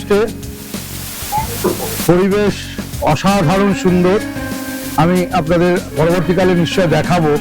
Homestay, পরিবেশ অসাধারণ সুন্দর। আমি আপনাদের পরবর্তীকালে নিশ্চয় দেখাবো।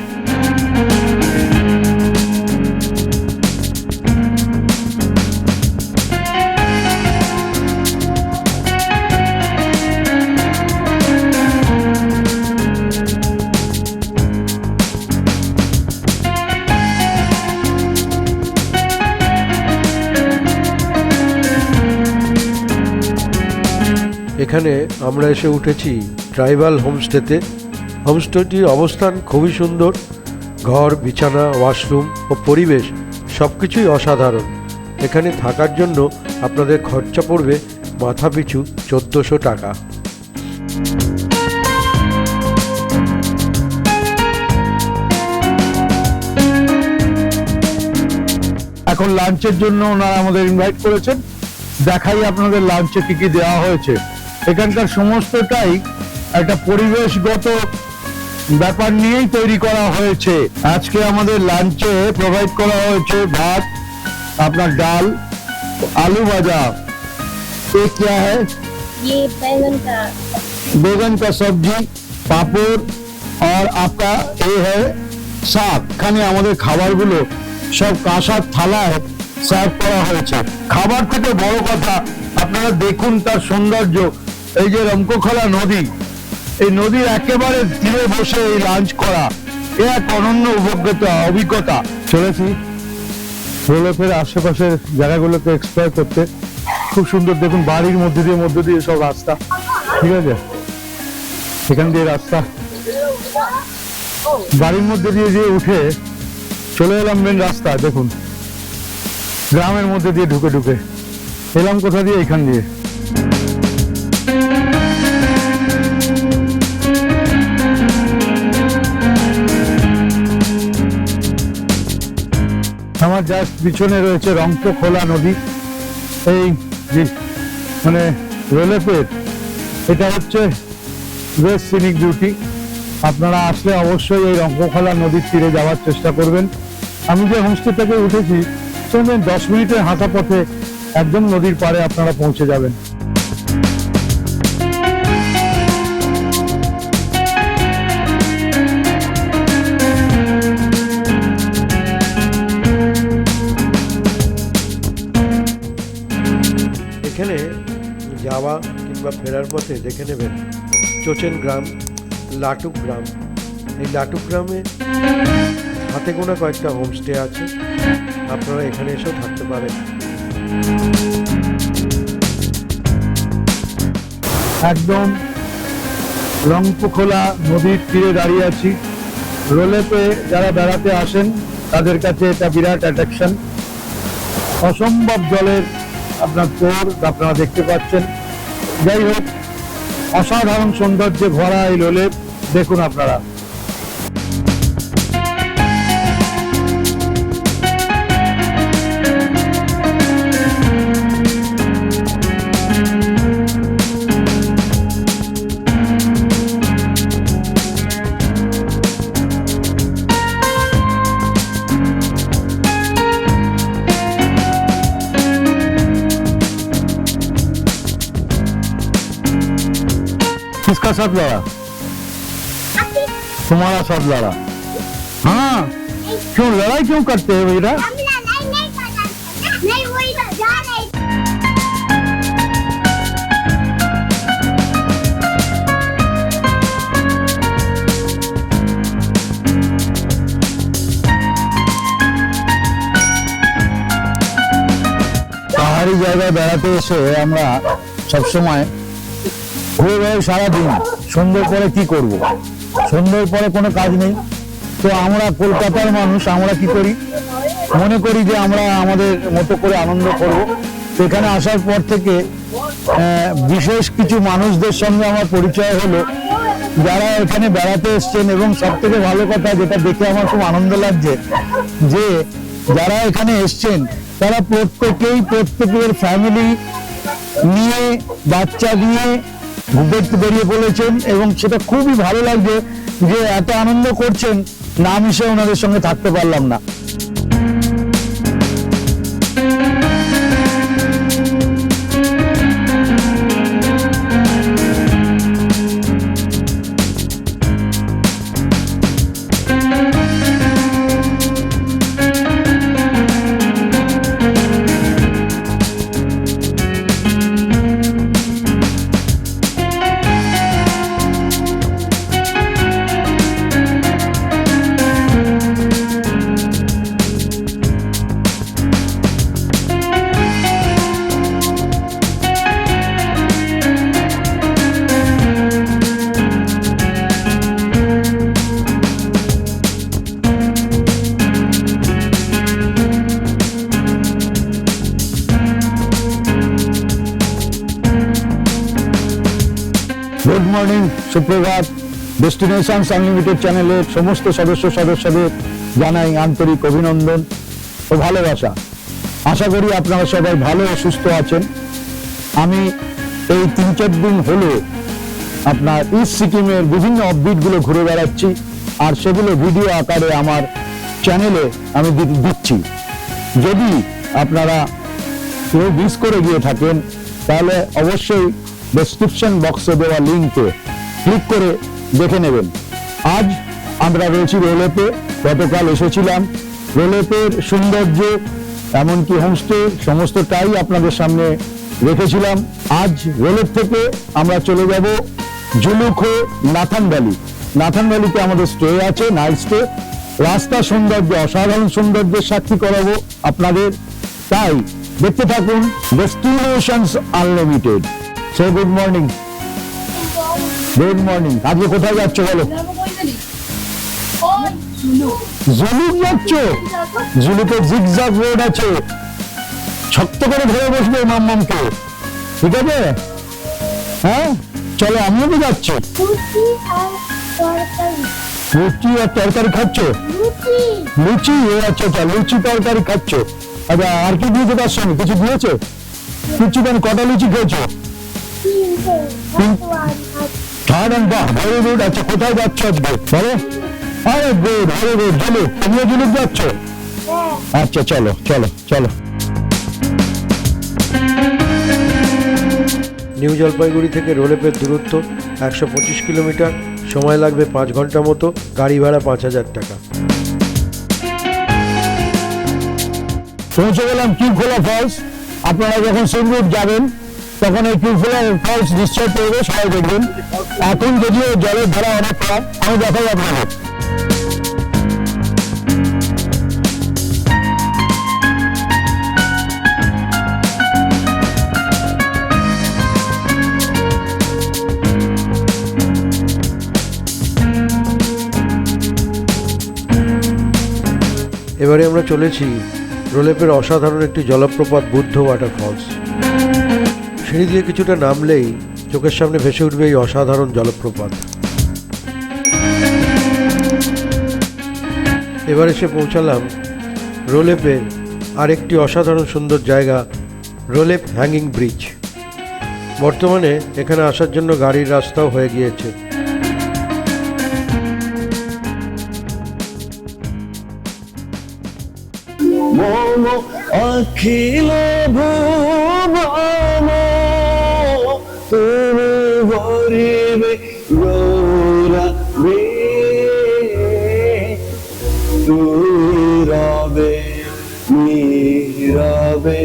এখানে আমরা এসে উঠেছি ট্রাইবাল হোমস্টেতে। হোমস্টেটির অবস্থান খুবই সুন্দর। ঘর, বিছানা, ওয়াশরুম ও পরিবেশ সব কিছুই অসাধারণ। এখানে থাকার জন্য আপনাদের খরচা পড়বে মাথাপিছু 1400 টাকা। এখন লাঞ্চের জন্য ওনারা আমাদের ইনভাইট করেছেন। দেখাই আপনাদের লাঞ্চে কি কি দেওয়া হয়েছে। এখানকার সমস্তটাই একটা পরিবেশগত ব্যাপার নিয়েই তৈরি করা হয়েছে। আজকে আমাদের লাঞ্চে প্রোভাইড করা হয়েছে ভাত, আপনার ডাল, आलू भाजा, ये क्या है? ये बैगन का सब्जी, पापड़ और आपका ये है শাক। এখানে আমাদের খাবারগুলো সব কাঁসার থালায় সার্ভ করা হয়েছে। খাবার থেকে বড় কথা আপনারা দেখুন তার সৌন্দর্য। এই যে রঙ্কখলা নদী, এই নদীর একেবারে তীরে বসে এই লাঞ্চ করা, এ এক অনন্য অভিজ্ঞতা। চলেছি রোলেপের আশেপাশের জায়গাগুলোকে এক্সপ্লোর করতে। খুব সুন্দর, দেখুন বাড়ির মধ্যে দিয়ে সব রাস্তা, ঠিক আছে, এখান দিয়ে রাস্তা, বাড়ির মধ্যে দিয়ে উঠে চলে এলাম মেন রাস্তা। দেখুন গ্রামের মধ্যে দিয়ে ঢুকে এলাম কোথা দিয়ে? এখান দিয়ে। আমার জাস্ট পিছনে রয়েছে রঙ্কখোলা নদী। এই যে মানে রোলেপের এটা হচ্ছে বেশ সিনিক বিউটি। আপনারা আসলে অবশ্যই এই রঙ্কখোলা নদীর তীরে যাওয়ার চেষ্টা করবেন। আমি যে হোমস্টে থেকে উঠেছি সেখানে 10 মিনিটের হাঁটা পথে একদম নদীর পাড়ে আপনারা পৌঁছে যাবেন। এখানে যাওয়া কিংবা ফেরার পথে দেখে নেবেন চোচেন গ্রাম, লাটুক গ্রাম। এই লাটুক গ্রামে হাতে গোনা কয়েকটা হোমস্টে আছে, আপনারা এখানে এসেও থাকতে পারেন। একদম রঙ্কখোলা নদীর তীরে দাঁড়িয়ে আছি। রোলেপে যারা বেড়াতে আসেন তাদের কাছে এটা বিরাট অ্যাট্রাকশন। অসম্ভব জলের আপনার তোর আপনারা দেখতে পাচ্ছেন। যাই হোক, অসাধারণ সৌন্দর্যে ভরা এই রোলেপ দেখুন আপনারা। किसका साथ लड़ा? तुम्हारा साथ लड़ा? हाँ, क्यों लड़ाई क्यों करते हैं बेटा? পাহাড়ি জায়গায় বেড়াতে এসে আমরা সবসময় ঘুরে বেড়াই সারাদিন। সন্ধ্যের পরে কি করব? সন্ধ্যের পরে কোনো কাজ নেই। তো আমরা কলকাতার মানুষ, আমরা কি করি? মনে করি যে আমরা আমাদের মতো করে আনন্দ করব। এখানে আসার পর থেকে বিশেষ কিছু মানুষদের সঙ্গে আমার পরিচয় হলো যারা এখানে বেড়াতে এসছেন। এবং সব থেকে ভালো কথা যেটা দেখে আমার খুব আনন্দ লাগছে যে যারা এখানে এসছেন তারা প্রত্যেকের ফ্যামিলি নিয়ে, বাচ্চা দিয়ে ঘুরতে বেরিয়ে পড়েছেন। এবং সেটা খুবই ভালো লাগছে যে এত আনন্দ করছেন, না মিশে ওনাদের সঙ্গে থাকতে পারলাম না। মর্নিং, সুপ্রভাত। ডেস্টিনেশনস আনলিমিটেড চ্যানেলের সমস্ত সদস্যদের জানাই আন্তরিক অভিনন্দন ও ভালোবাসা। আশা করি আপনারা সবাই ভালো ও সুস্থ আছেন। আমি এই 3-4 দিন হলো আপনার ইস্ট সিকিমের বিভিন্ন অফবিটগুলো ঘুরে বেড়াচ্ছি, আর সেগুলো ভিডিও আকারে আমার চ্যানেলে আমি দিচ্ছি। যদি আপনারা কেউ মিস করে গিয়ে থাকেন তাহলে অবশ্যই ডেসক্রিপশন বক্সে দেওয়া লিঙ্কে ক্লিক করে দেখে নেবেন। আজ আমরা রয়েছি রোলেপে। গতকাল এসেছিলাম। রোলেপের সৌন্দর্য এমনকি হোমস্টে সমস্তটাই আপনাদের সামনে রেখেছিলাম। আজ রোলেপ থেকে আমরা চলে যাব জুলুখো নাথান ভ্যালি। নাথান ভ্যালিতে আমাদের স্টে আছে, নাইট স্টে। রাস্তা সৌন্দর্য, অসাধারণ সৌন্দর্যের সাক্ষী করাবো আপনাদের। তাই দেখতে থাকুন destinations unlimited. So good morning. Good morning. আজকে কোথায় যাচ্ছ বলো? জুলুক যাচ্ছ? জুলুকে জিগজাগ রোড আছে, শক্ত করে ধরে বসবে মাম্মামকে, ঠিক আছে? হ্যাঁ চলো, আমিও তো যাচ্ছি। লুচি আর তরকারি খাচ্ছ? লুচি, আচ্ছা আচ্ছা, লুচি তরকারি খাচ্ছ। আচ্ছা, আর কি দিয়েছে তার সঙ্গে? কিছু দিয়েছে? কিছু কেন? কটা লুচি খেয়েছো? থার্ড অ্যান্ড বাহ, ভেরি গুড। আচ্ছা, কোথায় যাচ্ছ আজকে বলো? আরে গুড, ভেরি গুড। জুলুক, তুমিও জুলুক যাচ্ছ? আচ্ছা চলো চলো চলো। নিউ জলপাইগুড়ি থেকে রোলেপের দূরত্ব 125 কিলোমিটার। সময় লাগবে 5 ঘন্টা মতো। গাড়ি ভাড়া 5,000 টাকা। পৌঁছে গেলাম কিউখোলা ফলস। আপনারা যখন সিমরুট যাবেন তখন এই কিউখোলা ফলস নিশ্চয় পড়বে, সবাই দেখবেন। এখন যদিও জলের ধারা অনেক কম, আমি দেখাই আপনাদের। এবারে আমরা চলেছি রোলেপের অসাধারণ একটি জলপ্রপাত বুদ্ধ ওয়াটারফলস। সিঁড়ি দিয়ে কিছুটা নামলেই চোখের সামনে ভেসে উঠবে এই অসাধারণ জলপ্রপাত। এবার এসে পৌঁছালাম রোলেপের আরেকটি অসাধারণ সুন্দর জায়গা, রোলেপ হ্যাঙ্গিং ব্রিজ। বর্তমানে এখানে আসার জন্য গাড়ির রাস্তাও হয়ে গিয়েছে। অখিল ভুবন তুমি ভরিবে গৌরবে, তুই রবে নীরবে।